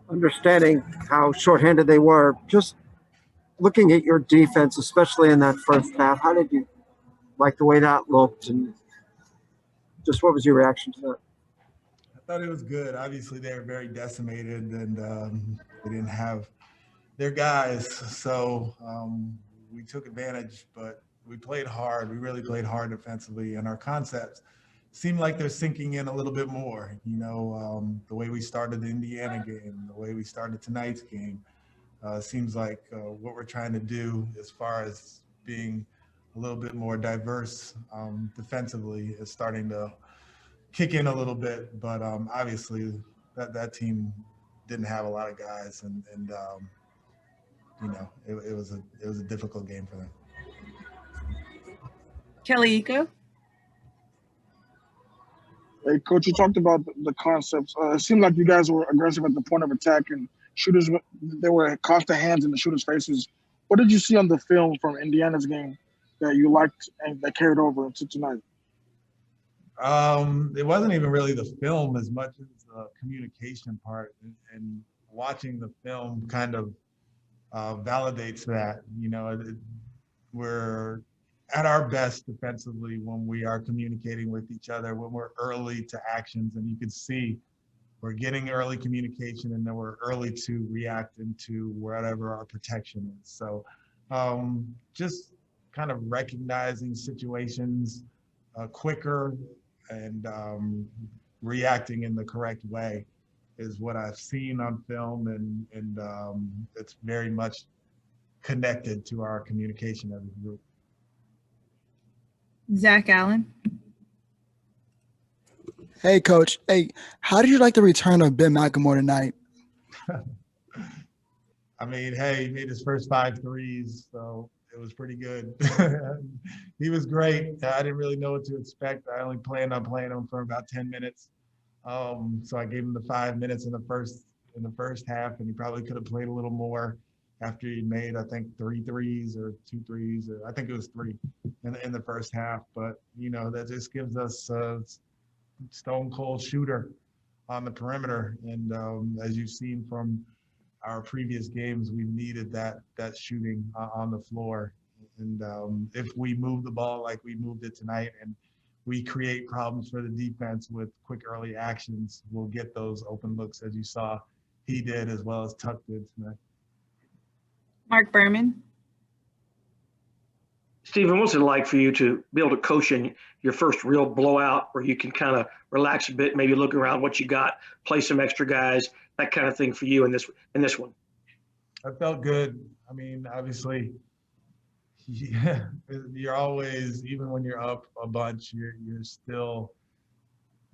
understanding how shorthanded they were, just looking at your defense, especially in that first half, how did you like the way that looked, and just what was your reaction to that? I thought it was good. Obviously, they were very decimated, and they didn't have their guys, so we took advantage. But we played hard. We really played hard defensively, and our concepts seem like they're sinking in a little bit more. The way we started the Indiana game, the way we started tonight's game, seems like what we're trying to do as far as being a little bit more diverse defensively is starting to kick in a little bit. But obviously, that team didn't have a lot of guys, and it was a difficult game for them. Kelly Iko. Hey, Coach, you talked about the concepts. It seemed like you guys were aggressive at the point of attack, and shooters, there were constant hands in the shooters' faces. What did you see on the film from Indiana's game that you liked and that carried over into tonight? It wasn't even really the film as much as the communication part, and watching the film kind of validates that. We're at our best defensively when we are communicating with each other, when we're early to actions, and you can see we're getting early communication, and then we're early to react into wherever our protection is. So just kind of recognizing situations quicker and reacting in the correct way is what I've seen on film, and it's very much connected to our communication as a group. Zach Allen. Hey, Coach. Hey, how did you like the return of Ben McLemore tonight? I mean, hey, he made his first 5 threes, so it was pretty good. He was great. I didn't really know what to expect. I only planned on playing him for about 10 minutes. So I gave him the 5 minutes in the first half, and he probably could have played a little more after he made, I think, 3 threes or 2 threes. I think it was 3 in the first half. But, that just gives us a stone cold shooter on the perimeter. And as you've seen from our previous games, we've needed that shooting on the floor. And if we move the ball like we moved it tonight, and we create problems for the defense with quick early actions, we'll get those open looks, as you saw he did, as well as Tuck did tonight. Mark Berman. Stephen, what's it like for you to be able to coach in your first real blowout where you can kind of relax a bit, maybe look around what you got, play some extra guys, that kind of thing for you in this one? I felt good. I mean, obviously, you're always, even when you're up a bunch, you're still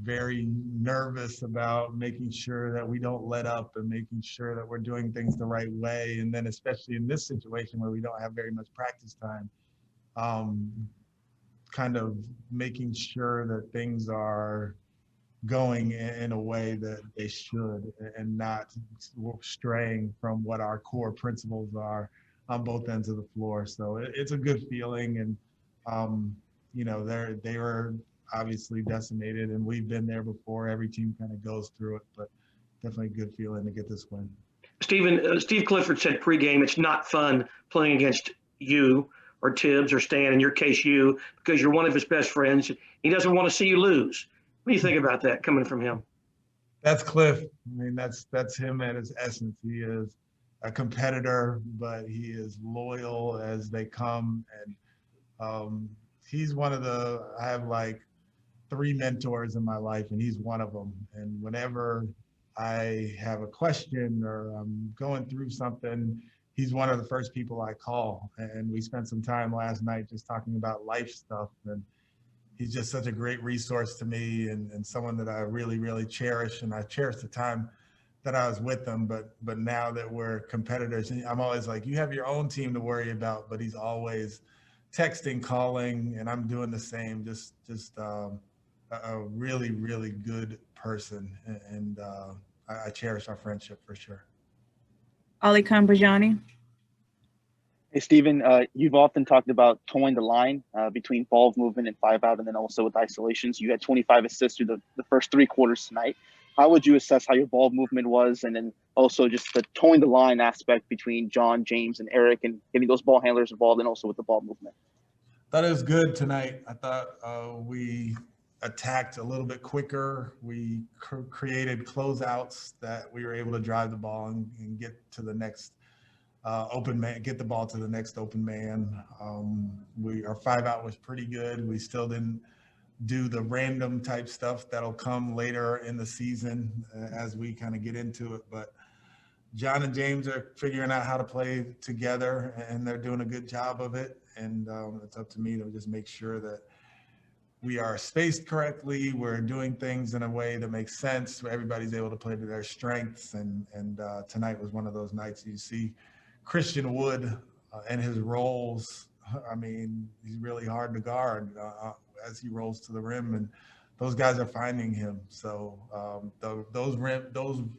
very nervous about making sure that we don't let up and making sure that we're doing things the right way. And then especially in this situation where we don't have very much practice time, kind of making sure that things are going in a way that they should and not straying from what our core principles are on both ends of the floor. So it's a good feeling. And, they were obviously decimated, and we've been there before. Every team kind of goes through it, but definitely a good feeling to get this win. Stephen, Steve Clifford said pregame, it's not fun playing against you or Tibbs or Stan, in your case you, because you're one of his best friends. He doesn't want to see you lose. What do you think about that coming from him? That's Cliff. I mean, that's him at his essence. He is a competitor, but he is loyal as they come. And he's one of I have like 3 mentors in my life, and he's one of them. And whenever I have a question or I'm going through something, he's one of the first people I call. And we spent some time last night just talking about life stuff. And he's just such a great resource to me, and someone that I really, really cherish. And I cherish the time that I was with him. But now that we're competitors, I'm always like, you have your own team to worry about. But he's always texting, calling, and I'm doing the same. Just a really, really good person. And I cherish our friendship for sure. Ali Kambajani. Hey, Stephen, you've often talked about towing the line between ball movement and 5 out, and then also with isolations. You had 25 assists through the first 3 quarters tonight. how would you assess how your ball movement was, and then also just the towing the line aspect between John, James, and Eric, and getting those ball handlers involved, and also with the ball movement? Thought it was good tonight. I thought we attacked a little bit quicker. We created closeouts that we were able to drive the ball and get to the next open man, get the ball to the next open man. Our 5-out was pretty good. We still didn't do the random type stuff that'll come later in the season as we kind of get into it. But John and James are figuring out how to play together, and they're doing a good job of it. And it's up to me to just make sure that we are spaced correctly. We're doing things in a way that makes sense, where everybody's able to play to their strengths. And tonight was one of those nights you see Christian Wood and his rolls. I mean, he's really hard to guard as he rolls to the rim, and those guys are finding him. So those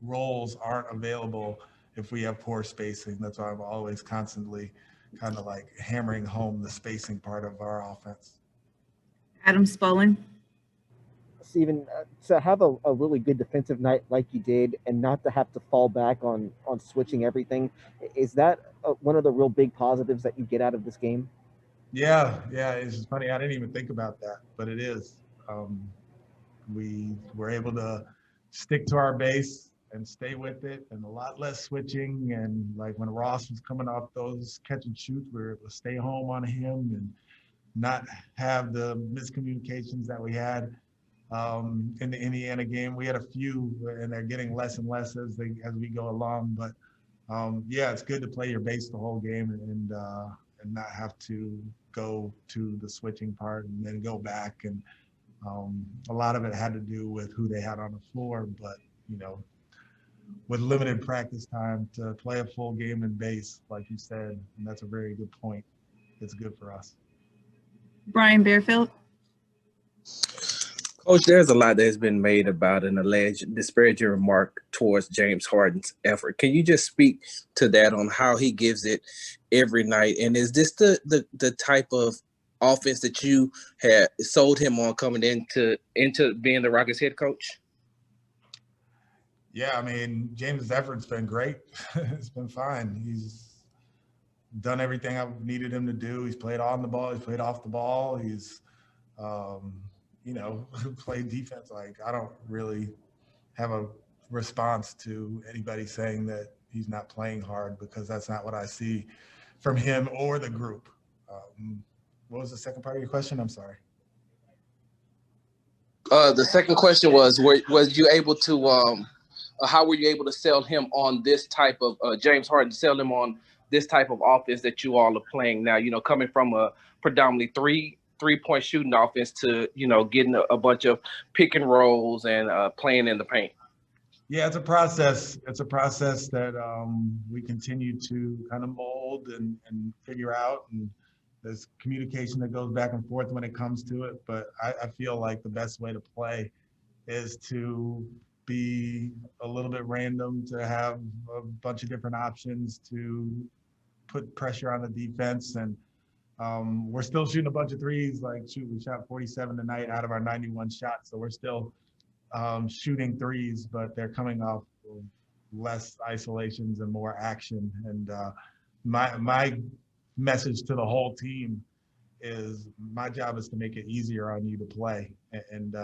rolls aren't available if we have poor spacing. That's why I'm always constantly kind of like hammering home the spacing part of our offense. Adam Spolin. Stephen, to have a really good defensive night like you did and not to have to fall back on switching everything, is that one of the real big positives that you get out of this game? Yeah, it's funny. I didn't even think about that, but it is. We were able to stick to our base and stay with it, and a lot less switching. And like when Ross was coming off those catch and shoots, we were able to stay home on him and not have the miscommunications that we had in the Indiana game. We had a few, and they're getting less and less as we go along. But yeah, it's good to play your base the whole game and not have to go to the switching part and then go back. And a lot of it had to do with who they had on the floor. But with limited practice time, to play a full game in base, like you said, and that's a very good point. It's good for us. Brian Bearfield. Coach, there's a lot that's been made about an alleged disparaging remark towards James Harden's effort. Can you just speak to that on how he gives it every night? And is this the type of offense that you had sold him on coming into being the Rockets head coach? Yeah, I mean, James' effort's been great. It's been fine. He's done everything I've needed him to do. He's played on the ball. He's played off the ball. He's, played defense. Like, I don't really have a response to anybody saying that he's not playing hard, because that's not what I see from him or the group. What was the second part of your question? I'm sorry. The second question was you able to how were you able to sell him on this type of James Harden, sell him on this type of offense that you all are playing now, coming from a predominantly three-point shooting offense to, getting a bunch of pick and rolls and playing in the paint? Yeah, it's a process. It's a process that we continue to kind of mold and figure out. And there's communication that goes back and forth when it comes to it. But I feel like the best way to play is to be a little bit random, to have a bunch of different options to put pressure on the defense. And we're still shooting a bunch of threes. We shot 47 tonight out of our 91 shots. So we're still shooting threes, but they're coming off of less isolations and more action. And my message to the whole team is my job is to make it easier on you to play and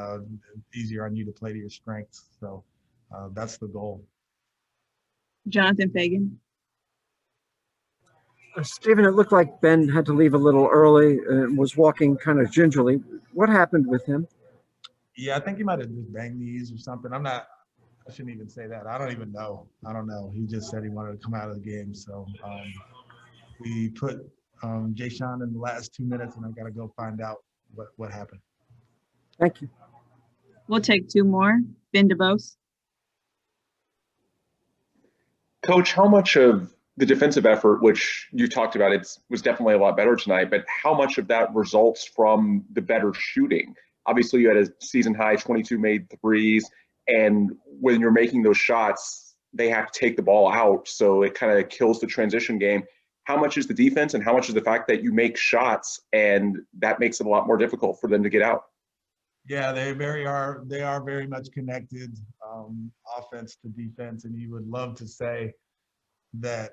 easier on you to play to your strengths. So that's the goal. Jonathan Fagan. Stephen, it looked like Ben had to leave a little early and was walking kind of gingerly. What happened with him? Yeah, I think he might have just banged knees or something. I shouldn't even say that. I don't even know. I don't know. He just said he wanted to come out of the game. So we put Jay Sean in the last 2 minutes, and I got to go find out what happened. Thank you. We'll take two more. Ben DeBose. Coach, how much of the defensive effort, which you talked about, was definitely a lot better tonight, but how much of that results from the better shooting? Obviously, you had a season high 22 made threes, and when you're making those shots, they have to take the ball out, so it kind of kills the transition game. How much is the defense, and how much is the fact that you make shots, and that makes it a lot more difficult for them to get out? Yeah, they are very much connected. offense to defense, and you would love to say that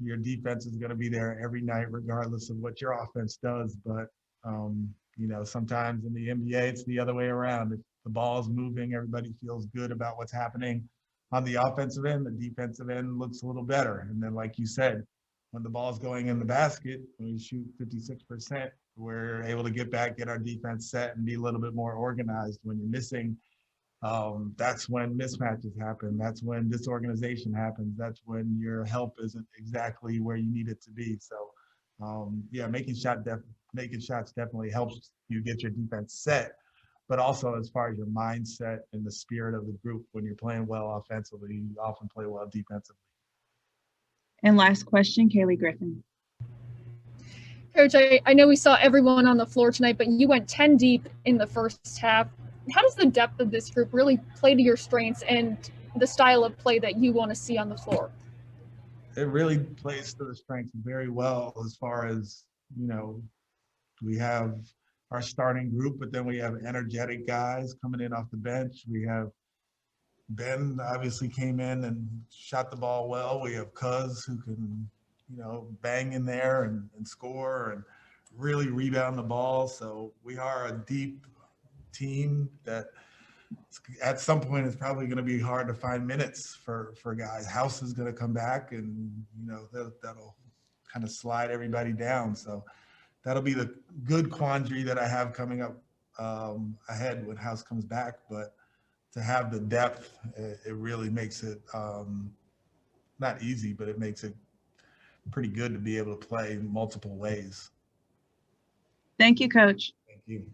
your defense is going to be there every night, regardless of what your offense does. But, you know, sometimes in the NBA, it's the other way around. If the ball is moving, everybody feels good about what's happening on the offensive end. The defensive end looks a little better. And then, like you said, when the ball's going in the basket, when we shoot 56%, we're able to get back, get our defense set, and be a little bit more organized. When you're missing, that's when mismatches happen. That's when disorganization happens. That's when your help isn't exactly where you need it to be. So, yeah, making shots definitely helps you get your defense set. But also, as far as your mindset and the spirit of the group, when you're playing well offensively, you often play well defensively. And last question, Kaylee Griffin. Coach, I know we saw everyone on the floor tonight, but you went 10 deep in the first half. How does the depth of this group really play to your strengths and the style of play that you want to see on the floor? It really plays to the strengths very well, as far as, you know, we have our starting group, but then we have energetic guys coming in off the bench. We have Ben obviously came in and shot the ball well. We have Cuz who can, you know, bang in there and score and really rebound the ball. So we are a deep team that at some point it's probably going to be hard to find minutes for guys. House is going to come back, and, you know, that'll kind of slide everybody down. So that'll be the good quandary that I have coming up ahead when House comes back. But to have the depth, it really makes it not easy, but it makes it pretty good to be able to play multiple ways. Thank you, Coach. Thank you.